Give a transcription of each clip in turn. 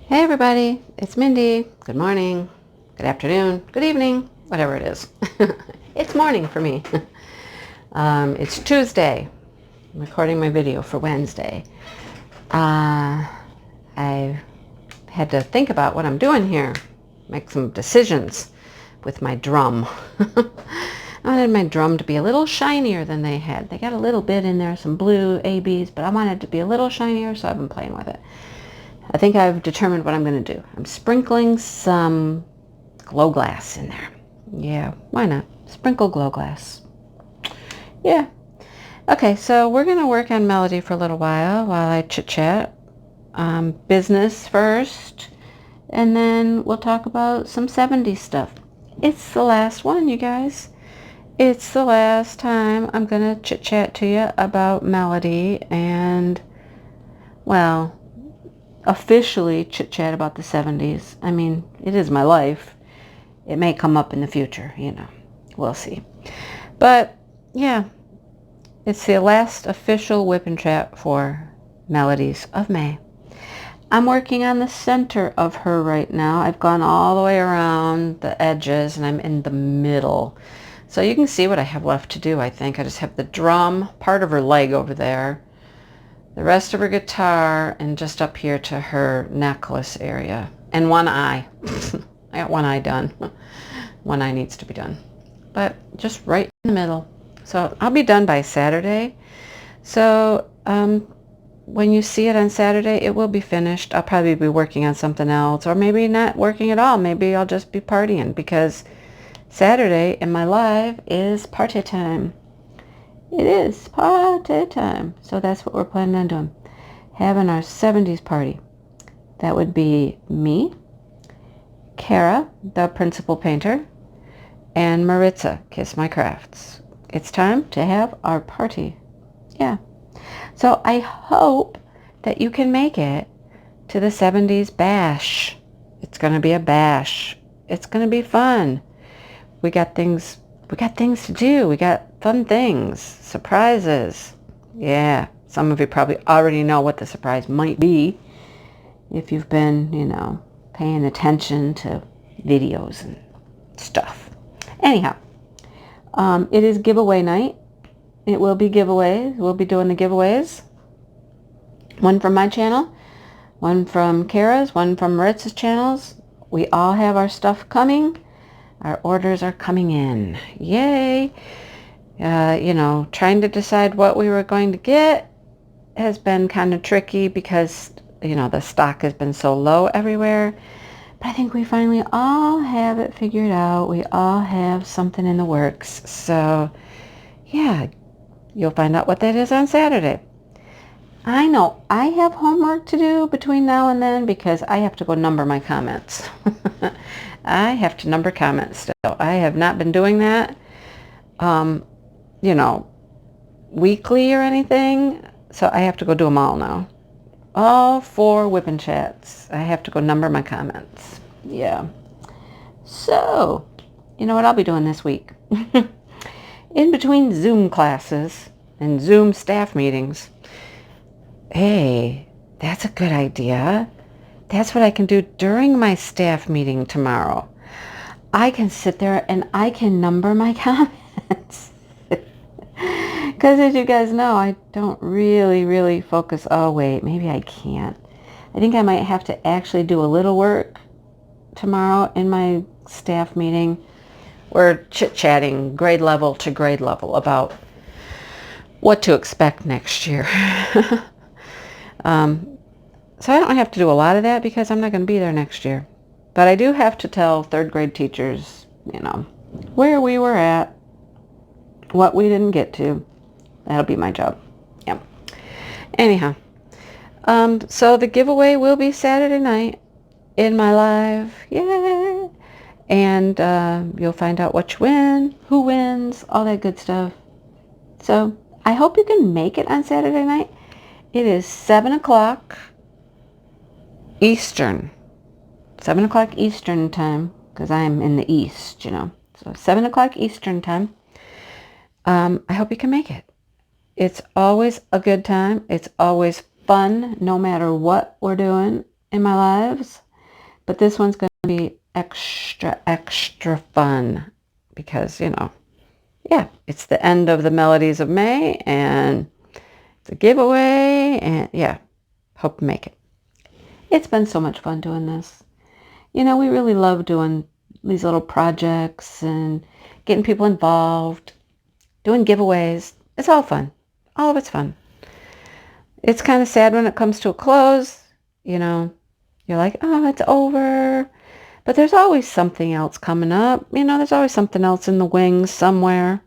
Hey everybody, it's Mindy. Good morning, good afternoon, good evening, whatever it is. It's morning for me. It's Tuesday. I'm recording my video for Wednesday. I had to think about what I'm doing here, make some decisions with my drum. I wanted my drum to be a little shinier than they had. They got a little bit in there, some blue ABs, but I wanted it to be a little shinier, so I've been playing with it. I think I've determined what I'm going to do. I'm sprinkling some glow glass in there. Yeah, why not? Sprinkle glow glass. Yeah. Okay, so we're going to work on melody for a little while I chit-chat. Business first, and then we'll talk about some 70s stuff. It's the last one, you guys. It's the last time I'm going to chit-chat to you about melody and, well, officially chit-chat about the 70s. I mean, it is my life. It may come up in the future, We'll see. But, yeah, it's the last official whip and chat for Melodies of May. I'm working on the center of her right now. I've gone all the way around the edges, and I'm in the middle. So you can see what I have left to do, I think. I just have the drum, part of her leg over there, the rest of her guitar, and just up here to her necklace area. And one eye. I got one eye done. One eye needs to be done. But just right in the middle. So I'll be done by Saturday. So when you see it on Saturday, it will be finished. I'll probably be working on something else, or maybe not working at all. Maybe I'll just be partying, because Saturday in my live is party time. It is party time. So that's what we're planning on doing. Having our 70s party. That would be me, Kara, the principal painter, and Maritza, Kiss My Crafts. It's time to have our party. Yeah. So I hope that you can make it to the 70s bash. It's going to be a bash. It's going to be fun. We got things to do. We got fun things, surprises. Yeah, some of you probably already know what the surprise might be if you've been, paying attention to videos and stuff. Anyhow, it is giveaway night. It will be giveaways. We'll be doing the giveaways. One from my channel, one from Kara's, one from Maritza's channels. We all have our stuff coming. Our orders are coming in. Yay! Trying to decide what we were going to get has been kind of tricky because, the stock has been so low everywhere. But I think we finally all have it figured out. We all have something in the works. So, yeah, you'll find out what that is on Saturday. I know I have homework to do between now and then because I have to go number my comments. I have to number comments still. I have not been doing that, weekly or anything. So I have to go do them all now. All 4 whipping chats. I have to go number my comments. Yeah. So, you know what I'll be doing this week? In between Zoom classes and Zoom staff meetings. Hey, that's a good idea. That's what I can do during my staff meeting tomorrow. I can sit there and I can number my comments. Because as you guys know, I don't really focus. Oh, wait, maybe I can't. I think I might have to actually do a little work tomorrow in my staff meeting. We're chit-chatting grade level to grade level about what to expect next year. So I don't have to do a lot of that because I'm not going to be there next year. But I do have to tell 3rd grade teachers, where we were at, what we didn't get to. That'll be my job. Yep. Anyhow, so the giveaway will be Saturday night in my live. Yay! And you'll find out what you win, who wins, all that good stuff. So I hope you can make it on Saturday night. It is 7 o'clock Eastern. 7 o'clock Eastern time, because I'm in the East, So 7 o'clock Eastern time. I hope you can make it. It's always a good time. It's always fun, no matter what we're doing. in my lives, but this one's going to be extra fun because, you know, yeah, it's the end of the Melodies of May, and it's a giveaway, and yeah, hope to make it. It's been so much fun doing this. You know, we really love doing these little projects and getting people involved, doing giveaways. It's all fun. All of it's fun. It's kind of sad when it comes to a close. You know, you're like, oh, it's over. But there's always something else coming up. You know, there's always something else in the wings somewhere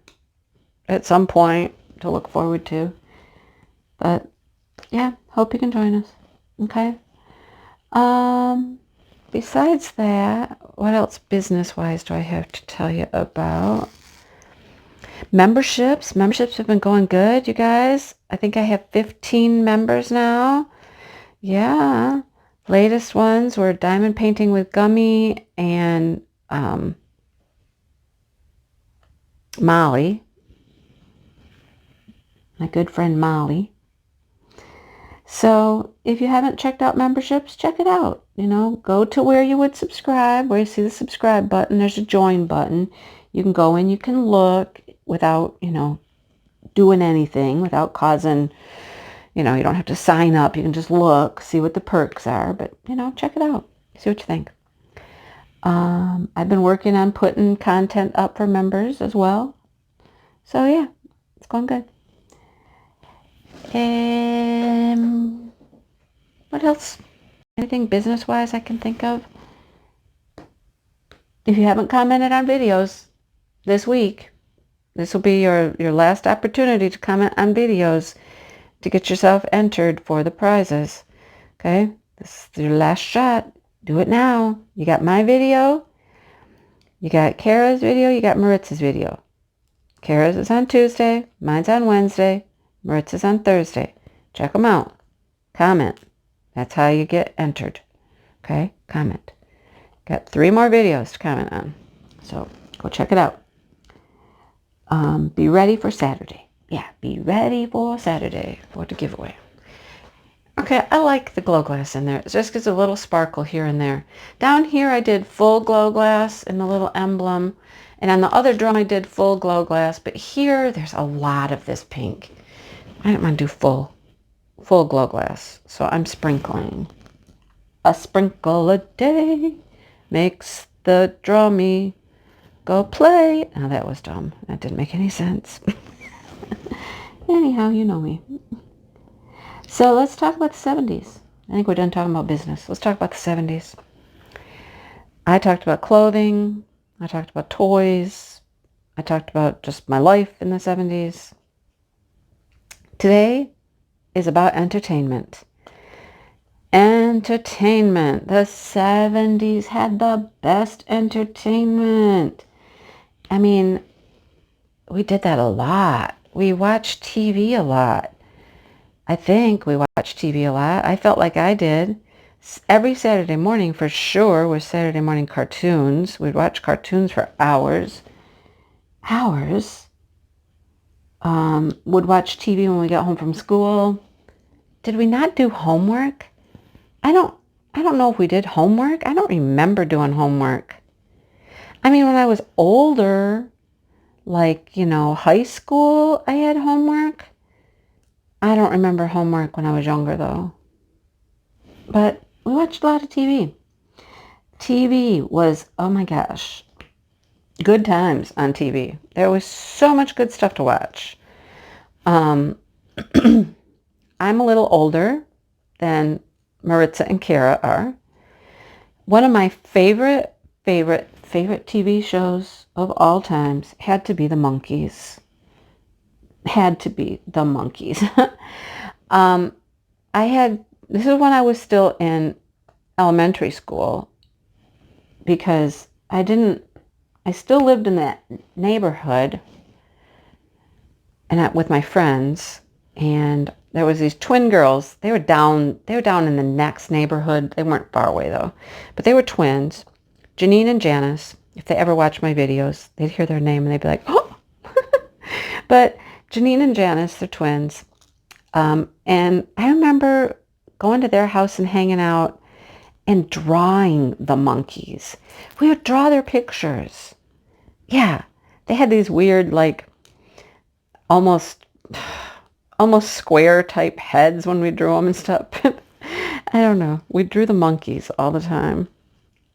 at some point to look forward to. But yeah, hope you can join us. Okay. Besides that, what else business-wise do I have to tell you about? Memberships. Memberships have been going good, you guys. I think I have 15 members now. Yeah. Latest ones were Diamond Painting with Gummy and Molly. My good friend Molly. So if you haven't checked out memberships, check it out. You know, go to where you would subscribe, where you see the subscribe button. There's a join button. You can go in, you can look without, you know, doing anything, without causing, you know, you don't have to sign up. You can just look, see what the perks are. But, you know, check it out. See what you think. I've been working on putting content up for members as well. So, yeah, it's going good. What else? Anything business-wise I can think of? If you haven't commented on videos this week, this will be your last opportunity to comment on videos to get yourself entered for the prizes. Okay? This is your last shot. Do it now. You got my video. You got Kara's video. You got Maritz's video. Kara's is on Tuesday. Mine's on Wednesday. Maritz's on Thursday. Check them out. Comment. That's how you get entered. Okay? Comment. Got 3 more videos to comment on. So go check it out. Be ready for Saturday. Yeah, be ready for Saturday for the giveaway. Okay, I like the glow glass in there. It just gives a little sparkle here and there. Down here I did full glow glass in the little emblem. And on the other drum I did full glow glass. But here there's a lot of this pink. I didn't want to do full glow glass. So I'm sprinkling. A sprinkle a day makes the drummy go play. Now that was dumb. That didn't make any sense. Anyhow, you know me. So let's talk about the 70s. I think we're done talking about business. Let's talk about the 70s. I talked about clothing. I talked about toys. I talked about just my life in the 70s. Today is about entertainment. Entertainment. The 70s had the best entertainment. I mean, we did that a lot. We watched TV a lot. I think we watched TV a lot. I felt like I did. Every Saturday morning for sure was Saturday morning cartoons. We'd watch cartoons for hours. Hours. Would watch TV when we got home from school. Did we not do homework? I don't know if we did homework. I don't remember doing homework. I mean, when I was older, like, you know, high school, I had homework. I don't remember homework when I was younger, though. But we watched a lot of TV. TV was, oh my gosh, good times on TV. There was so much good stuff to watch. I'm a little older than Maritza and Kara are. One of my favorite TV shows of all times had to be The Monkees. Had to be The Monkees. This is when I was still in elementary school, because I still lived in that neighborhood and with my friends, and there was these twin girls. They were down in the next neighborhood. They weren't far away though, but they were twins, Janine and Janice. If they ever watch my videos, they'd hear their name and they'd be like, oh. But Janine and Janice, they're twins. And I remember going to their house and hanging out, and drawing the monkeys. We would draw their pictures. Yeah, they had these weird, like, almost square type heads when we drew them and stuff. I don't know. We drew the monkeys all the time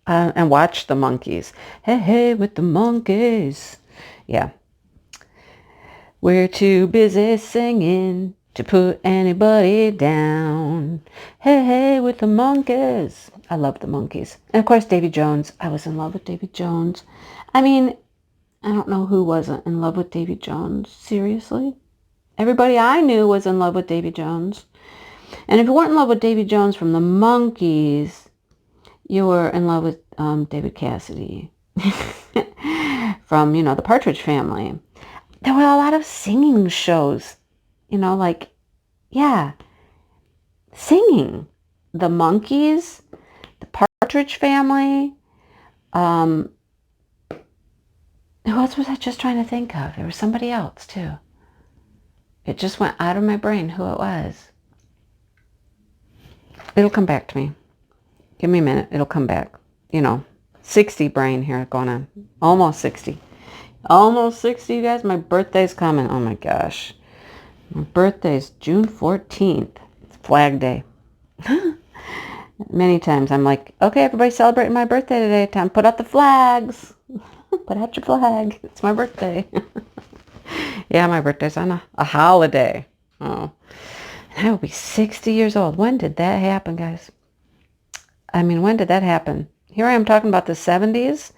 and watched the monkeys. Hey, hey, with the monkeys. Yeah. We're too busy singing to put anybody down. Hey, hey, with the monkeys. I love the monkeys. And of course, Davy Jones. I was in love with Davy Jones. I mean, I don't know who wasn't in love with Davy Jones. Seriously? Everybody I knew was in love with Davy Jones. And if you weren't in love with Davy Jones from the Monkees, you were in love with David Cassidy from, the Partridge Family. There were a lot of singing shows, like, yeah, singing. The Monkees, the Partridge Family. Who else was I just trying to think of? There was somebody else, too. It just went out of my brain who it was. It'll come back to me. Give me a minute. It'll come back. 60 brain here going on. Almost 60. Almost 60, you guys. My birthday's coming. Oh, my gosh. My birthday's June 14th. It's Flag Day. Many times I'm like, okay, everybody celebrating my birthday today. Time to put out the flags. Put out your flag. It's my birthday. Yeah, my birthday's on a holiday. Oh. And I will be 60 years old. When did that happen, guys? I mean, when did that happen? Here I am talking about the 70s.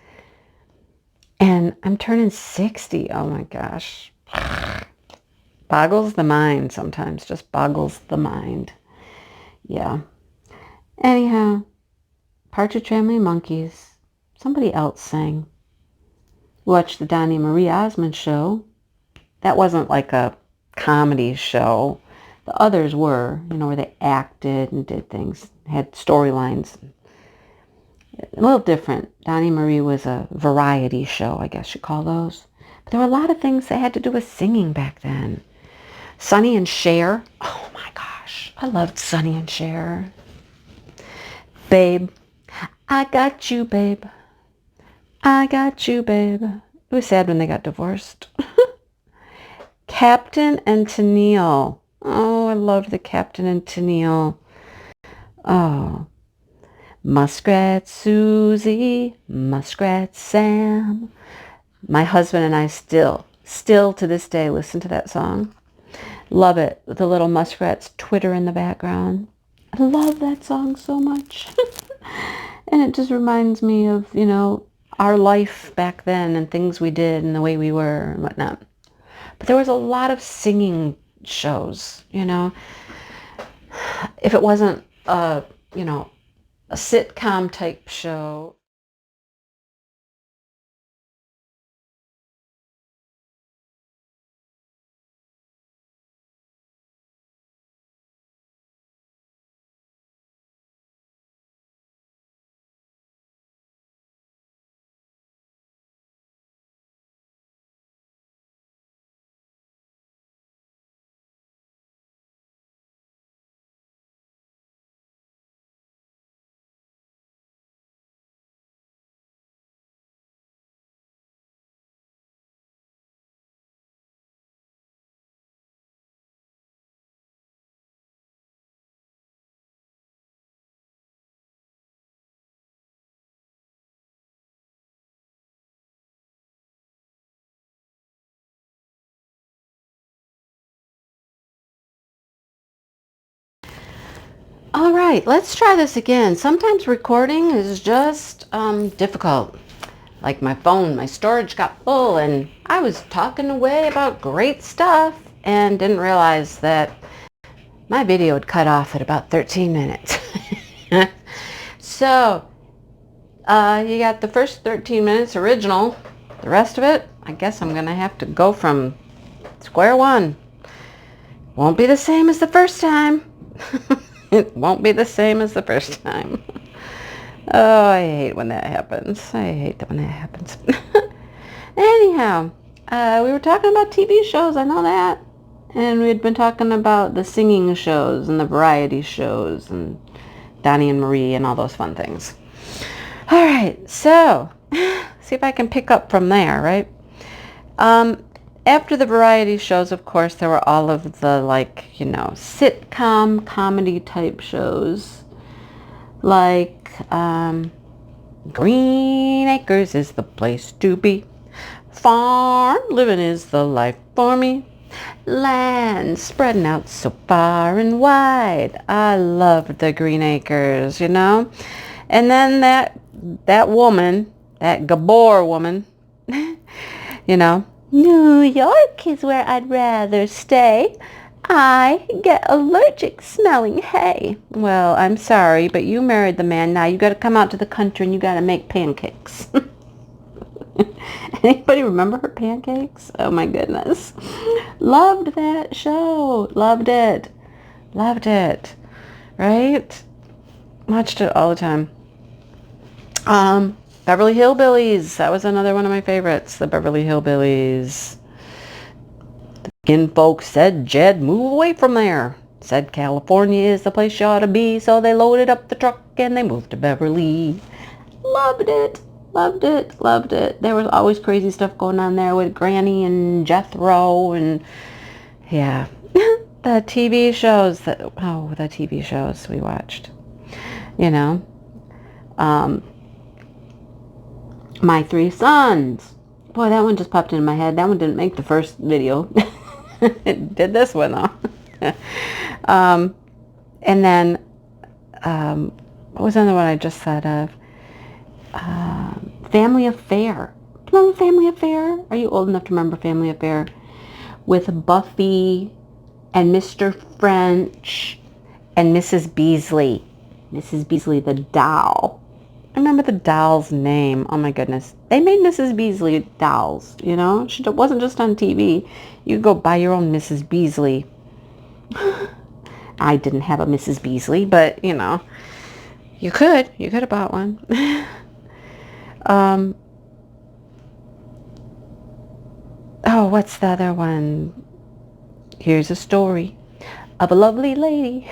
And I'm turning 60. Oh, my gosh. Boggles the mind sometimes. Just boggles the mind. Yeah. Anyhow, Partridge Family, Monkeys. Somebody else sang. Watched the Donnie and Marie Osmond show. That wasn't like a comedy show. The others were, where they acted and did things, had storylines. A little different. Donnie and Marie was a variety show, I guess you call those. But there were a lot of things that had to do with singing back then. Sonny and Cher. Oh my gosh. I loved Sonny and Cher. Babe. I got you, babe. I got you, babe. It was sad when they got divorced. Captain and Tennille. Oh, I loved the Captain and Tennille. Oh. Muskrat Susie, Muskrat Sam. My husband and I still to this day listen to that song. Love it. The little muskrats twitter in the background. I love that song so much. And it just reminds me of, our life back then and things we did and the way we were and whatnot. But there was a lot of singing shows, If it wasn't a sitcom type show. All right, let's try this again. Sometimes recording is just difficult. Like my phone, my storage got full and I was talking away about great stuff and didn't realize that my video had cut off at about 13 minutes. So, you got the first 13 minutes original. The rest of it, I guess I'm going to have to go from square one. Won't be the same as the first time. It won't be the same as the first time. Oh, I hate when that happens. I hate that when that happens. Anyhow, we were talking about TV shows, I know that. And we had been talking about the singing shows and the variety shows and Donnie and Marie and all those fun things. All right, so see if I can pick up from there, right? After the variety shows, of course, there were all of the, like, you know, sitcom comedy type shows, like Green Acres is the place to be. Farm living is the life for me. Land spreading out so far and wide. I loved the Green Acres, you know. And then that woman, that Gabor woman, you know, New York is where I'd rather stay. I get allergic smelling hay. Well, I'm sorry, but you married the man. Now you got to come out to the country and you got to make pancakes. Anybody remember her pancakes? Oh my goodness. Loved that show. Loved it. Loved it. Right? Watched it all the time. Beverly Hillbillies. That was another one of my favorites. The Beverly Hillbillies. The skin folks said, Jed, move away from there. Said California is the place you ought to be. So they loaded up the truck and they moved to Beverly. Loved it. Loved it. Loved it. There was always crazy stuff going on there with Granny and Jethro and yeah. The TV shows the TV shows we watched. You know. My Three Sons. Boy, that one just popped into my head. That one didn't make the first video. It did this one though. And then what was another one I just thought of? Family Affair. Do you remember Family Affair? Are you old enough to remember Family Affair? With Buffy and Mr. French and Mrs. Beasley. Mrs. Beasley, the doll. I remember the doll's name. Oh my goodness. They made Mrs. Beasley dolls, you know? She wasn't just on TV. You could go buy your own Mrs. Beasley. I didn't have a Mrs. Beasley, but, you know, you could. You could have bought one. Oh, what's the other one? Here's a story of a lovely lady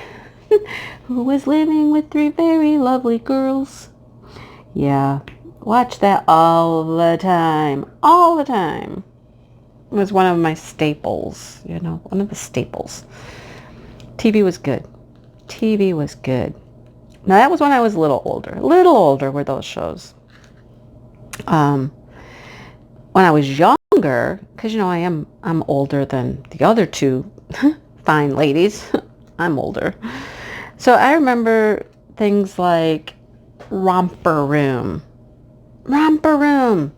who was living with 3 very lovely girls. Yeah, watch that all the time. All the time. It was one of my staples, you know, one of the staples. TV was good. TV was good. Now, that was when I was a little older. A little older were those shows. When I was younger, because, you know, I'm older than the other two fine ladies. I'm older. So I remember things like Romper Room. Romper Room.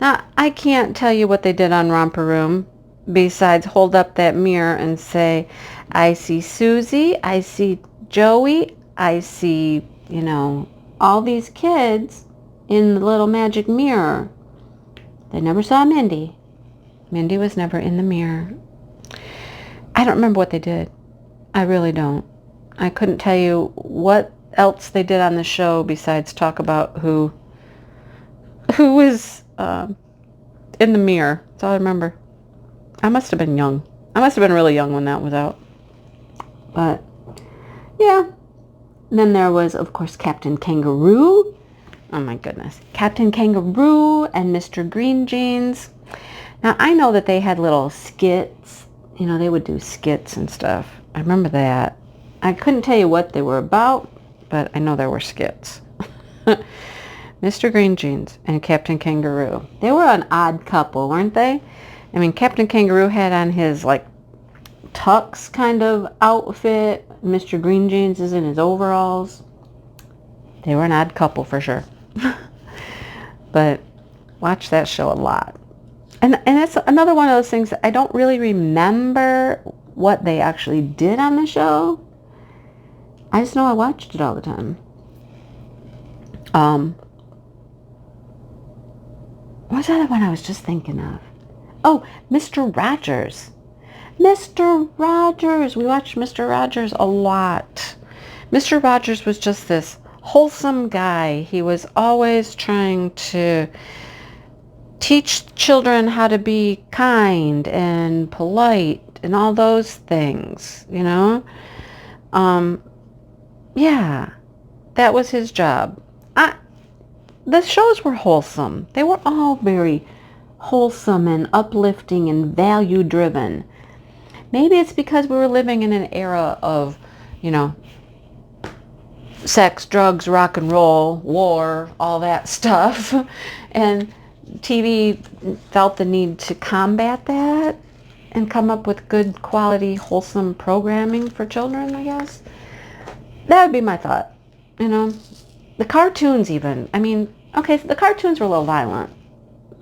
Now, I can't tell you what they did on Romper Room besides hold up that mirror and say, I see Susie, I see Joey, I see, you know, all these kids in the little magic mirror. They never saw Mindy. Mindy was never in the mirror. I don't remember what they did. I really don't. I couldn't tell you what else they did on the show besides talk about who was in the mirror. That's all I remember. I must have been young. I must have been really young when that was out. But, yeah. And then there was, of course, Captain Kangaroo. Oh, my goodness. Captain Kangaroo and Mr. Green Jeans. Now, I know that they had little skits. You know, they would do skits and stuff. I remember that. I couldn't tell you what they were about, but I know there were skits. Mr. Green Jeans and Captain Kangaroo. They were an odd couple, weren't they? I mean, Captain Kangaroo had on his, like, tux kind of outfit. Mr. Green Jeans is in his overalls. They were an odd couple for sure. But watch that show a lot. And it's another one of those things that I don't really remember what they actually did on the show. I just know I watched it all the time. What's the other one I was just thinking of? Oh, Mr. Rogers. Mr. Rogers. We watched Mr. Rogers a lot. Mr. Rogers was just this wholesome guy. He was always trying to teach children how to be kind and polite and all those things, you know? Yeah. That was his job. The shows were wholesome. They were all very wholesome and uplifting and value driven. Maybe it's because we were living in an era of, you know, sex, drugs, rock and roll, war, all that stuff. And TV felt the need to combat that and come up with good quality, wholesome programming for children, I guess. That would be my thought. You know, the cartoons even. I mean, okay, so the cartoons were a little violent.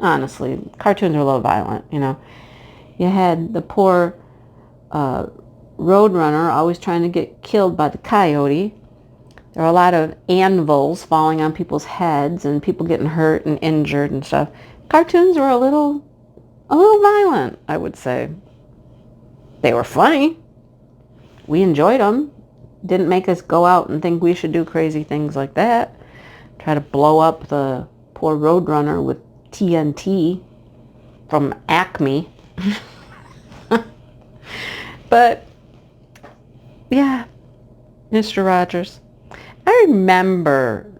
Honestly, cartoons were a little violent, you know. You had the poor roadrunner always trying to get killed by the coyote. There were a lot of anvils falling on people's heads and people getting hurt and injured and stuff. Cartoons were a little violent, I would say. They were funny. We enjoyed them. Didn't make us go out and think we should do crazy things like that. Try to blow up the poor roadrunner with TNT from Acme. But, yeah, Mr. Rogers. I remember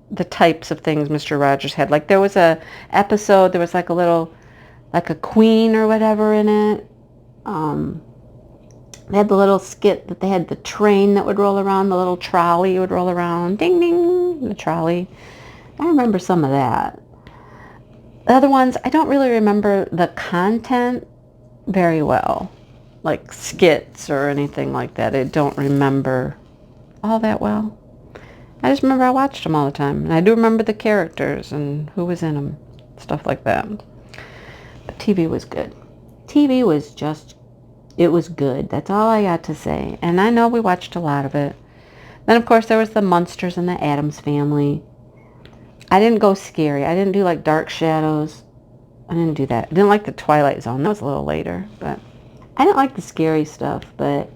the types of things Mr. Rogers had. Like, there was a episode, there was like a little, like a queen or whatever in it. They had the little skit that they had the train that would roll around, the little trolley would roll around. Ding, ding, the trolley. I remember some of that. The other ones, I don't really remember the content very well. Like skits or anything like that. I don't remember all that well. I just remember I watched them all the time. And I do remember the characters and who was in them. Stuff like that. But TV was good. TV was just, it was good. That's all I got to say. And I know we watched a lot of it. Then, of course, there was the Munsters and the Addams Family. I didn't go scary. I didn't do like Dark Shadows. I didn't do that. I didn't like the Twilight Zone. That was a little later. But I didn't like the scary stuff. But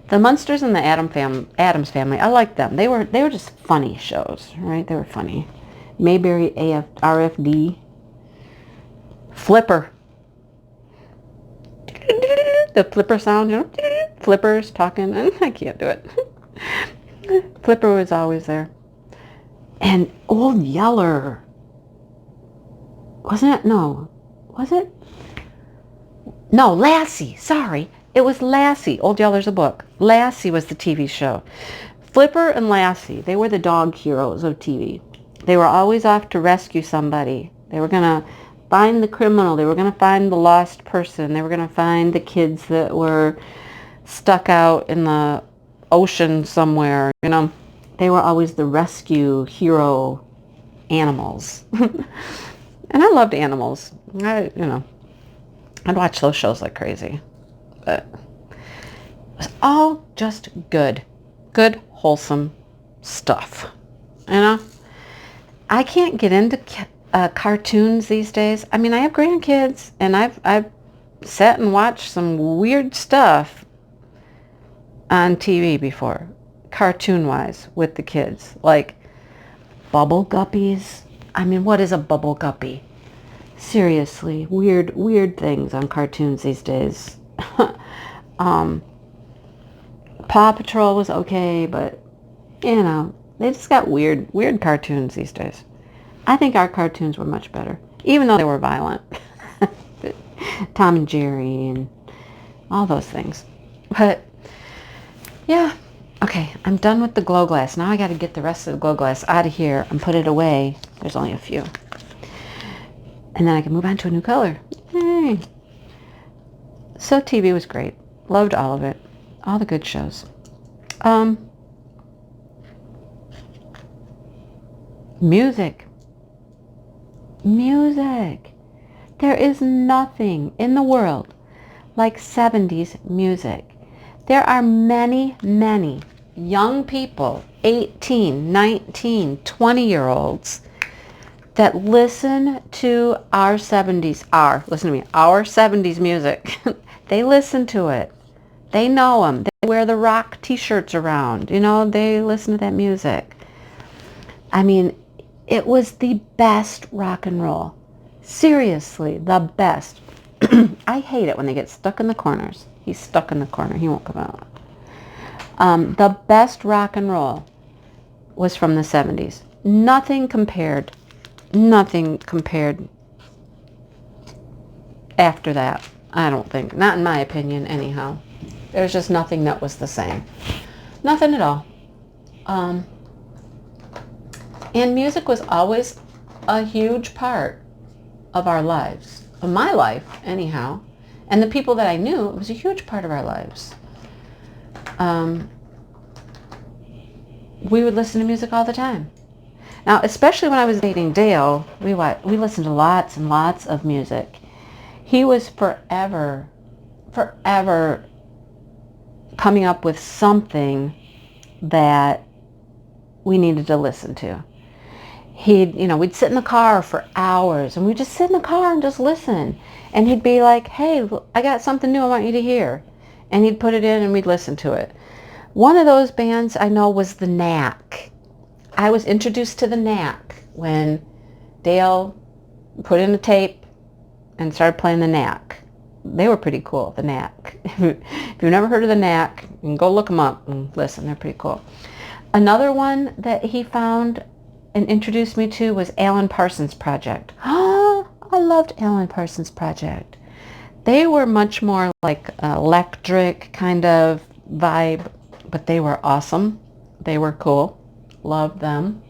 the Munsters and the Addams Family, I liked them. They were just funny shows, right? They were funny. Mayberry RFD. Flipper. The flipper sound, you know? Flippers talking. I can't do it. Flipper was always there. And Old Yeller. Wasn't it? No. Was it? No, Lassie. Sorry. It was Lassie. Old Yeller's a book. Lassie was the TV show. Flipper and Lassie, they were the dog heroes of TV. They were always off to rescue somebody. They were going to find the criminal. They were going to find the lost person. They were going to find the kids that were stuck out in the ocean somewhere, you know. They were always the rescue hero animals. And I loved animals. I'd watch those shows like crazy. But it was all just good. Good, wholesome stuff. You know? I can't get into cartoons these days. I mean, I have grandkids, and I've sat and watched some weird stuff on TV before, cartoon-wise, with the kids. Like bubble guppies. I mean, what is a bubble guppy? Seriously, weird things on cartoons these days. Paw Patrol was okay, but, you know, they just got weird cartoons these days. I think our cartoons were much better, even though they were violent. Tom and Jerry and all those things. But, yeah. Okay, I'm done with the glow glass. Now I got to get the rest of the glow glass out of here and put it away. There's only a few. And then I can move on to a new color. Yay. So TV was great. Loved all of it. All the good shows. Music. There is nothing in the world like 70s music. There are many young people, 18, 19, 20-year-olds, that listen to our 70s music. They listen to it. They know them. They wear the rock t-shirts around. You know, they listen to that music. I mean, it was the best rock and roll. Seriously, the best. I hate it when they get stuck in the corners. He's stuck in the corner. He won't come out. The best rock and roll. was from the 70s. Nothing compared. Nothing compared after that. I don't think. Not in my opinion, anyhow. There's just nothing that was the same. Nothing at all. And music was always a huge part of our lives. Of my life, anyhow. And the people that I knew, it was a huge part of our lives. We would listen to music all the time. Now, especially when I was dating Dale, we listened to lots and lots of music. He was forever coming up with something that we needed to listen to. We'd sit in the car for hours, and we'd just sit in the car and just listen. And he'd be like, hey, I got something new I want you to hear. And he'd put it in and we'd listen to it. One of those bands I know was the Knack. I was introduced to the Knack when Dale put in a tape and started playing the Knack. They were pretty cool, the Knack. If you've never heard of the Knack, you can go look them up and listen. They're pretty cool. Another one that he found and introduced me to was Alan Parsons Project. Oh, I loved Alan Parsons Project. They were much more like electric kind of vibe, but they were awesome. They were cool. Loved them.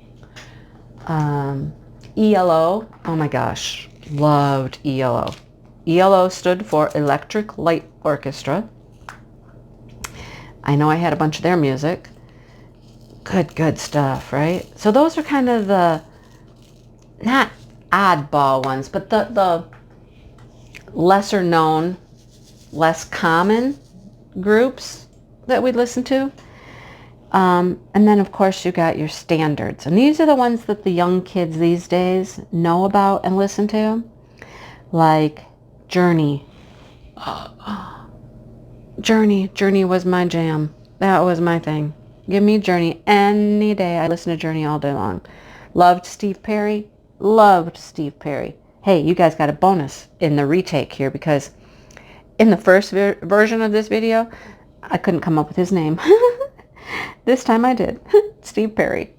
ELO. Oh my gosh. Loved ELO. ELO stood for Electric Light Orchestra. I know I had a bunch of their music. Good stuff, right? So those are kind of the, not oddball ones, but the lesser known, less common groups that we'd listen to. And then, of course, you got your standards. And these are the ones that the young kids these days know about and listen to. Like Journey. Journey was my jam. That was my thing. Give me Journey any day. I listen to Journey all day long. Loved Steve Perry. Hey, you guys got a bonus in the retake here, because in the first version of this video, I couldn't come up with his name. This time I did. Steve Perry.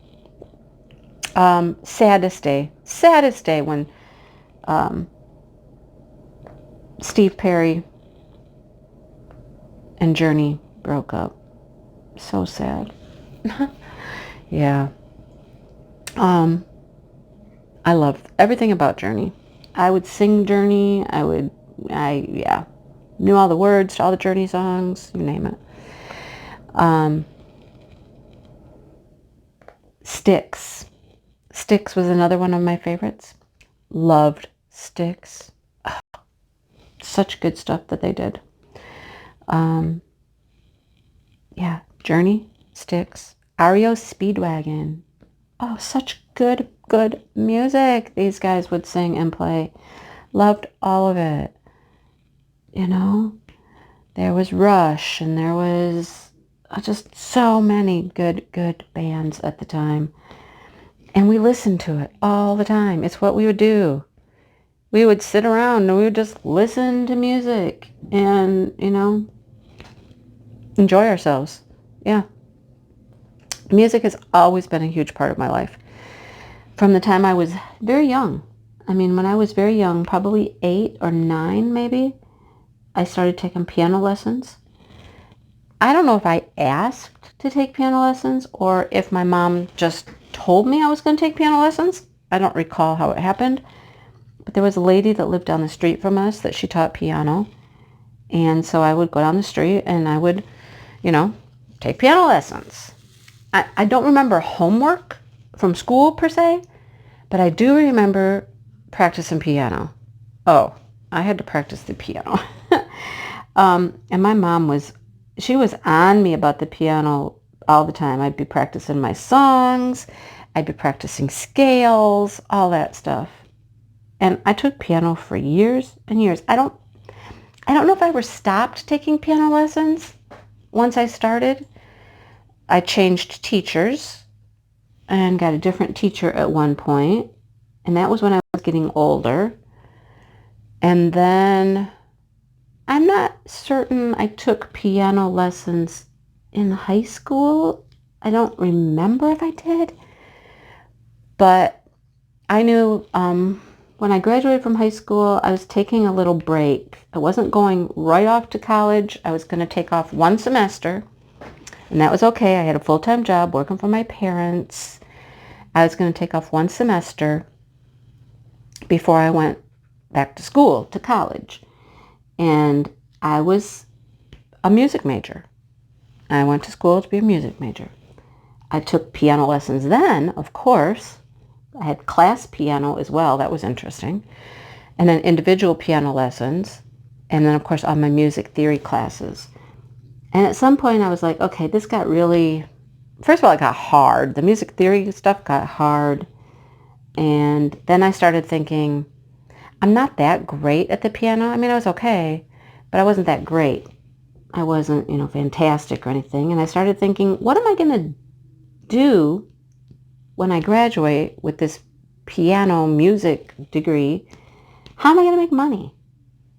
Saddest day when Steve Perry and Journey broke up. So sad. Yeah. I loved everything about Journey. I would sing Journey. I knew all the words to all the Journey songs, you name it. Styx. Styx was another one of my favorites. Loved Styx. Oh, such good stuff that they did. Yeah, Journey, Styx, REO Speedwagon. Oh, such good music these guys would sing and play. Loved all of it. You know, there was Rush, and there was just so many good bands at the time. And we listened to it all the time. It's what we would do. We would sit around and we would just listen to music and, enjoy ourselves. Yeah. Music has always been a huge part of my life. From the time I was very young. I mean, when I was very young, probably 8 or 9 maybe, I started taking piano lessons. I don't know if I asked to take piano lessons or if my mom just told me I was going to take piano lessons. I don't recall how it happened. But there was a lady that lived down the street from us that she taught piano. And so I would go down the street and I would, take piano lessons. I don't remember homework from school per se, but I do remember practicing piano. Oh, I had to practice the piano. And my mom she was on me about the piano all the time. I'd be practicing my songs. I'd be practicing scales, all that stuff. And I took piano for years and years. I don't know if I ever stopped taking piano lessons once I started. I changed teachers and got a different teacher at one point. And that was when I was getting older. And then I'm not certain I took piano lessons in high school. I don't remember if I did, but I knew when I graduated from high school, I was taking a little break. I wasn't going right off to college. I was going to take off one semester, and that was okay. I had a full-time job working for my parents. I was going to take off one semester before I went back to school, to college. And I was a music major. I went to school to be a music major. I took piano lessons then, of course. I had class piano as well. That was interesting. And then individual piano lessons. And then, of course, all my music theory classes. And at some point, I was like, okay, this got really... First of all, it got hard. The music theory stuff got hard. And then I started thinking, I'm not that great at the piano. I mean, I was okay, but I wasn't that great. I wasn't, fantastic or anything. And I started thinking, what am I going to do when I graduate with this piano music degree? How am I going to make money?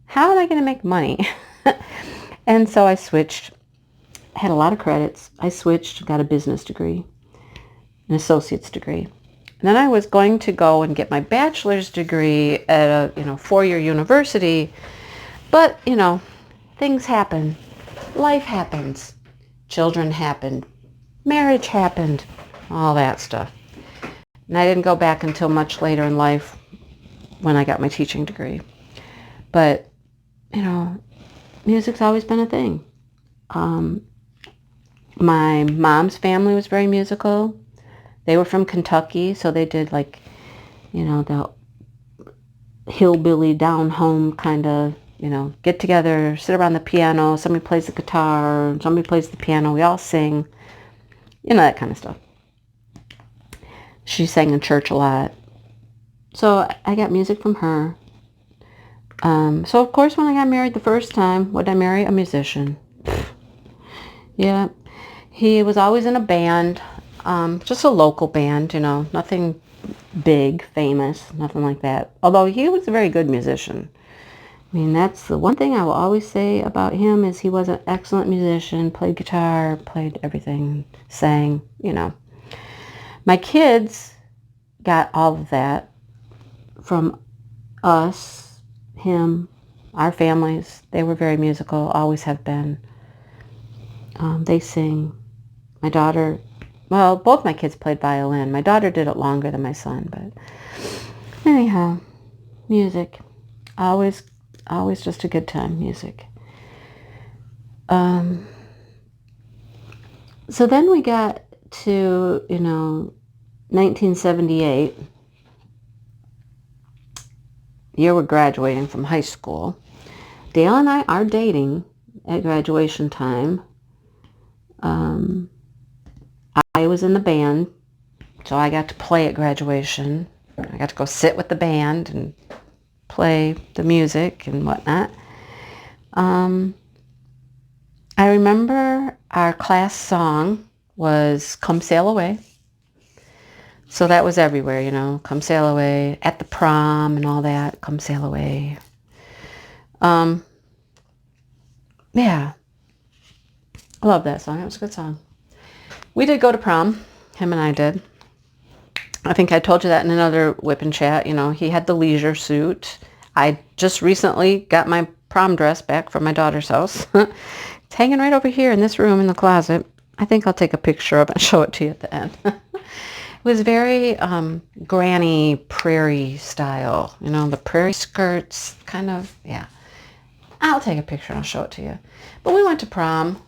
How am I going to make money? And so I switched. I had a lot of credits. I switched, got a business degree, an associate's degree. And then I was going to go and get my bachelor's degree at a, four-year university. But, things happen. Life happens. Children happened. Marriage happened. All that stuff. And I didn't go back until much later in life when I got my teaching degree. But, music's always been a thing. My mom's family was very musical. They were from Kentucky, so they did the hillbilly down home kind of, get together, sit around the piano. Somebody plays the guitar, somebody plays the piano. We all sing, that kind of stuff. She sang in church a lot. So I got music from her. So of course when I got married the first time, what did I marry? A musician. Yeah. He was always in a band, just a local band, nothing big, famous, nothing like that. Although he was a very good musician. I mean, that's the one thing I will always say about him is he was an excellent musician, played guitar, played everything, sang, My kids got all of that from us, him, our families. They were very musical, always have been. They sing. My daughter, well, both my kids played violin. My daughter did it longer than my son, but anyhow, music. Always just a good time, music. So then we got to, 1978, year we're graduating from high school. Dale and I are dating at graduation time. I was in the band, so I got to play at graduation. I got to go sit with the band and play the music and whatnot. I remember our class song was Come Sail Away. So that was everywhere, Come Sail Away, at the prom and all that, Come Sail Away. Yeah. I love that song. It was a good song. We did go to prom. Him and I did. I think I told you that in another whip and chat. He had the leisure suit. I just recently got my prom dress back from my daughter's house. It's hanging right over here in this room in the closet. I think I'll take a picture of it and show it to you at the end. It was very granny prairie style. The prairie skirts kind of, yeah. I'll take a picture and I'll show it to you. But we went to prom.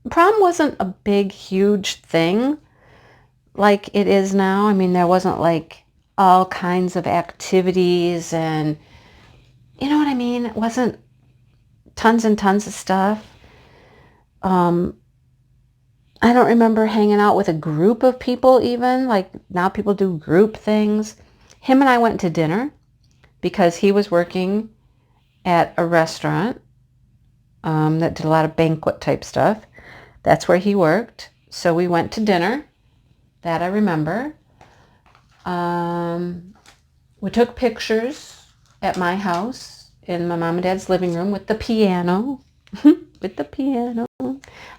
Prom wasn't a big, huge thing like it is now. I mean, there wasn't like all kinds of activities and, you know what I mean? It wasn't tons and tons of stuff. I don't remember hanging out with a group of people even. Like now people do group things. Him and I went to dinner because he was working at a restaurant that did a lot of banquet type stuff. That's where he worked. So we went to dinner. That I remember. We took pictures at my house in my mom and dad's living room with the piano. with the piano.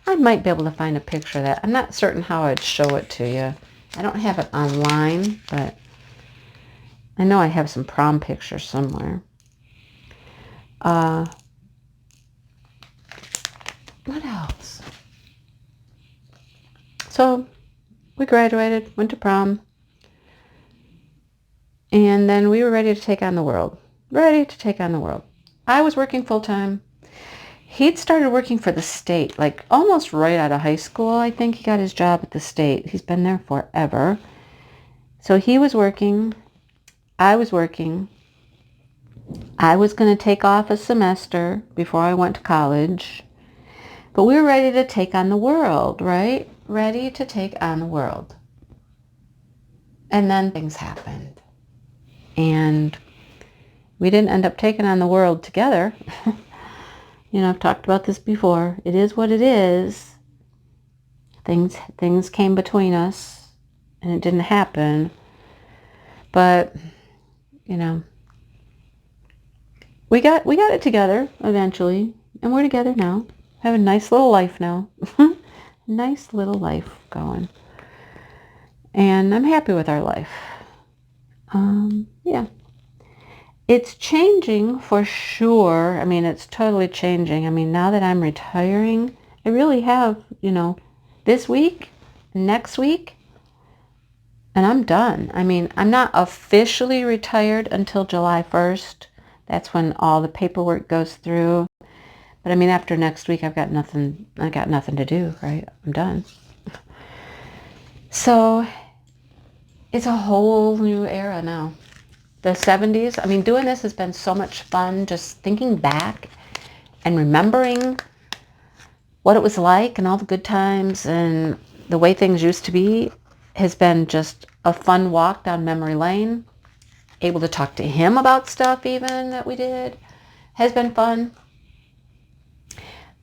I might be able to find a picture of that. I'm not certain how I'd show it to you. I don't have it online, but I know I have some prom pictures somewhere. What else? So we graduated, went to prom, and then we were ready to take on the world. Ready to take on the world. I was working full-time. He'd started working for the state, like almost right out of high school. I think he got his job at the state. He's been there forever. So he was working. I was working. I was going to take off a semester before I went to college. But we were ready to take on the world, right? Ready to take on the world. And then things happened. And we didn't end up taking on the world together. You know, I've talked about this before. It is what it is. Things came between us, and it didn't happen. But, you know, we got it together eventually, and we're together now. Have a nice little life now. Nice little life going. And I'm happy with our life. Yeah. It's changing for sure. I mean, it's totally changing. I mean, now that I'm retiring, I really have, you know, this week, next week, and I'm done. I mean, I'm not officially retired until July 1st. That's when all the paperwork goes through. But I mean, after next week, I got nothing to do, right? I'm done. So it's a whole new era now. The 70s, I mean, doing this has been so much fun, just thinking back and remembering what it was like and all the good times and the way things used to be has been just a fun walk down memory lane. Able to talk to him about stuff even that we did has been fun.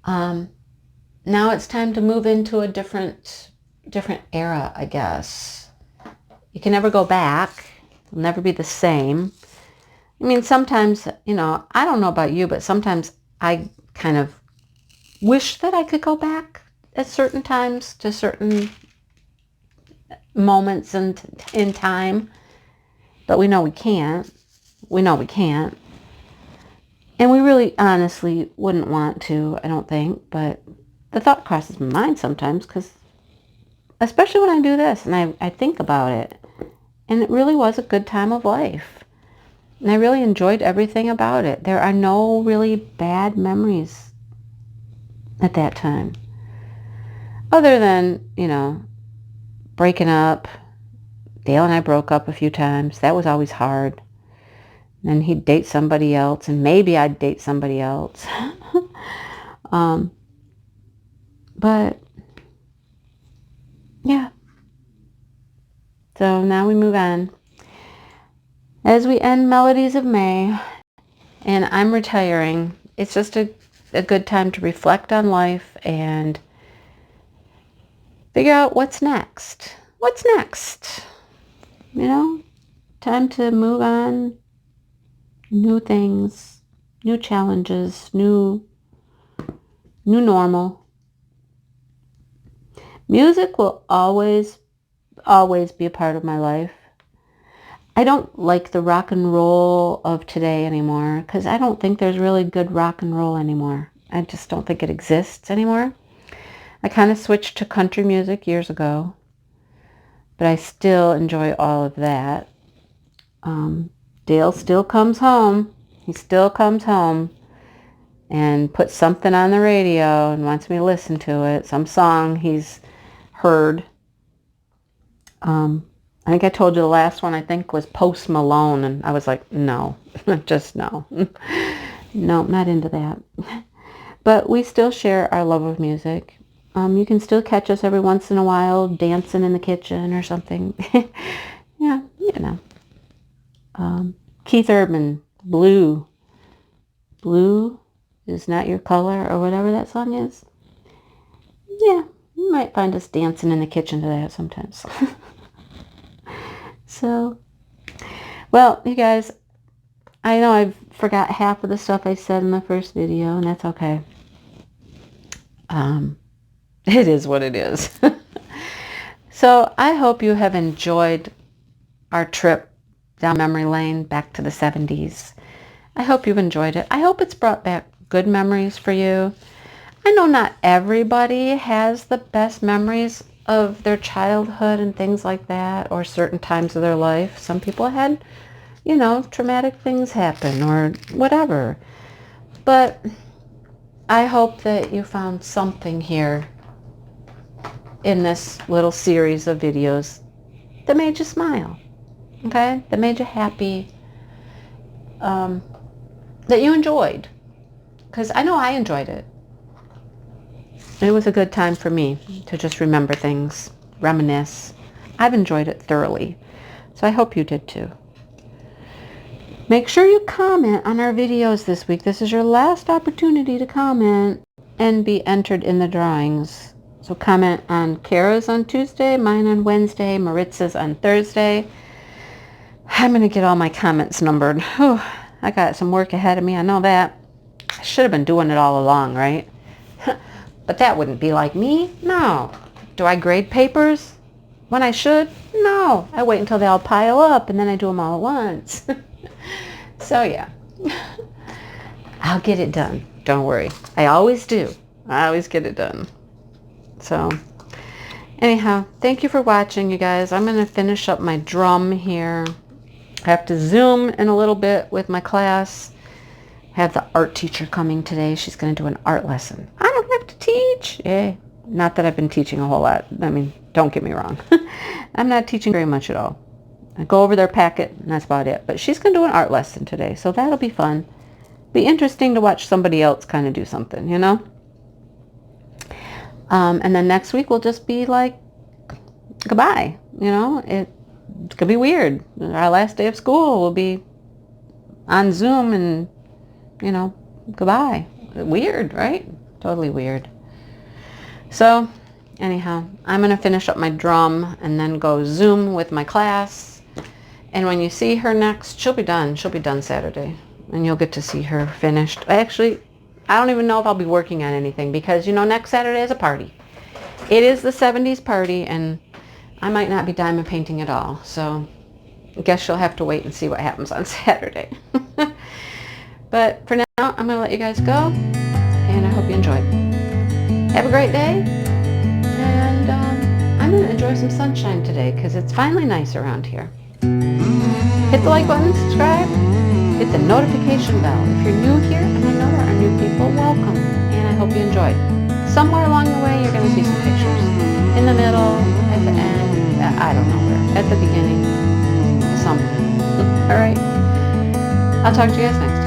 Now it's time to move into a different era, I guess. You can never go back. It'll never be the same. I mean, sometimes, you know, I don't know about you, but sometimes I kind of wish that I could go back at certain times to certain moments in time. But we know we can't. We know we can't. And we really honestly wouldn't want to, I don't think. But the thought crosses my mind sometimes because, especially when I do this and I think about it. And it really was a good time of life. And I really enjoyed everything about it. There are no really bad memories at that time. Other than, you know, breaking up. Dale and I broke up a few times. That was always hard. And then he'd date somebody else. And maybe I'd date somebody else. But, yeah. So now we move on. As we end Melodies of May, and I'm retiring, it's just a good time to reflect on life and figure out what's next. What's next? You know, time to move on. New things, new challenges, new normal. Music will always be a part of my life. I don't like the rock and roll of today anymore because I don't think there's really good rock and roll anymore. I just don't think it exists anymore. I kind of switched to country music years ago, but I still enjoy all of that. Dale still comes home. He still comes home and puts something on the radio and wants me to listen to it, some song he's heard. I think I told you the last one I think was Post Malone, and I was like, no, just no. No, not into that. But we still share our love of music. You can still catch us every once in a while dancing in the kitchen or something. Yeah, you know. Keith Urban, Blue. Blue is not your color, or whatever that song is. Yeah, you might find us dancing in the kitchen to that sometimes. So, well, you guys, I know I forgot half of the stuff I said in the first video, and that's okay. It is what it is. So I hope you have enjoyed our trip down memory lane back to the 70s. I hope you've enjoyed it. I hope it's brought back good memories for you. I know not everybody has the best memories of their childhood and things like that, or certain times of their life. Some people had, you know, traumatic things happen or whatever. But I hope that you found something here in this little series of videos that made you smile, okay? That made you happy, that you enjoyed. Because I know I enjoyed it. It was a good time for me to just remember things, reminisce. I've enjoyed it thoroughly. So I hope you did too. Make sure you comment on our videos this week. This is your last opportunity to comment and be entered in the drawings. So comment on Kara's on Tuesday, mine on Wednesday, Maritza's on Thursday. I'm going to get all my comments numbered. Whew, I got some work ahead of me. I know that. I should have been doing it all along, right? But that wouldn't be like me. No. Do I grade papers when I should? No. I wait until they all pile up and then I do them all at once. So yeah. I'll get it done. Don't worry. I always do. I always get it done. So anyhow, thank you for watching, you guys. I'm going to finish up my drum here. I have to Zoom in a little bit with my class. I have the art teacher coming today. She's going to do an art lesson. I don't have to teach. Yeah. Not that I've been teaching a whole lot. I mean, don't get me wrong. I'm not teaching very much at all. I go over their packet and that's about it. But she's going to do an art lesson today. So that'll be fun. Be interesting to watch somebody else kind of do something, you know? And then next week will just be like, goodbye. You know, it's going to be weird. Our last day of school will be on Zoom and, you know, goodbye. Weird, right? Totally weird. So anyhow, I'm going to finish up my drum and then go Zoom with my class. And when you see her next, she'll be done. She'll be done Saturday. And you'll get to see her finished. Actually, I don't even know if I'll be working on anything because, you know, next Saturday is a party. It is the 70s party and I might not be diamond painting at all. So I guess you'll have to wait and see what happens on Saturday. But for now, I'm going to let you guys go and I hope you enjoyed. Have a great day. And I'm going to enjoy some sunshine today because it's finally nice around here. Hit the like button, subscribe. Hit the notification bell. If you're new here, and I know there are new people, welcome. And I hope you enjoyed. Somewhere along the way, you're going to see some pictures. In the middle, at the end, I don't know where. At the beginning, somewhere. All right. I'll talk to you guys next time.